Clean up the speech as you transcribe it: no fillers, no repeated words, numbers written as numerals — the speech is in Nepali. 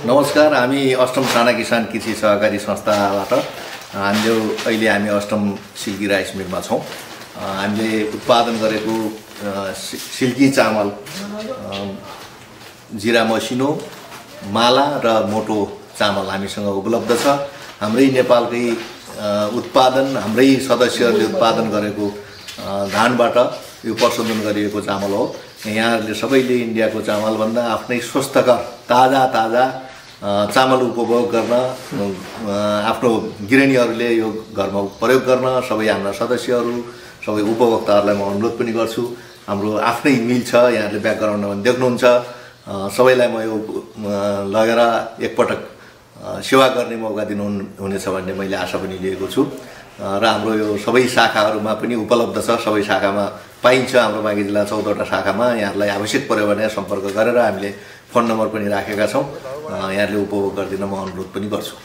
नमस्कार। हामी अष्टम साना किसान कृषि सहकारी संस्थाबाट अहिले हामी अष्टम सिल्की राइस मिलमा छौँ। हामीले उत्पादन गरेको सिल्की चामल, जिरा मसिनो, माला र मोटो चामल हामीसँग उपलब्ध छ। हाम्रै नेपालकै उत्पादन, हाम्रै सदस्यहरूले उत्पादन गरेको धानबाट यो प्रशोधन गरिएको चामल हो। यहाँहरूले सबैले इन्डियाको चामलभन्दा आफ्नै स्वस्थकर ताजा चामल उपभोग गर्न, आफ्नो गृहिणीहरूले यो घरमा प्रयोग गर्न सबै हाम्रा सदस्यहरू, सबै उपभोक्ताहरूलाई म अनुरोध पनि गर्छु। हाम्रो आफ्नै मिल छ, यहाँहरूले ब्याकग्राउन्डमा देख्नुहुन्छ। सबैलाई म यो लगेर एकपटक सेवा गर्ने मौका दिनुहुनेछ भन्ने मैले आशा पनि लिएको छु र हाम्रो यो सबै शाखाहरूमा पनि उपलब्ध छ। सबै शाखामा पाइन्छ। हाम्रो बाँकी जिल्ला 14वटा शाखामा यहाँहरूलाई आवश्यक पर्यो भने सम्पर्क गरेर हामीले फोन नम्बर पनि राखेका छौँ। यहाँहरूले उपभोग गरिदिन म अनुरोध पनि गर्छु।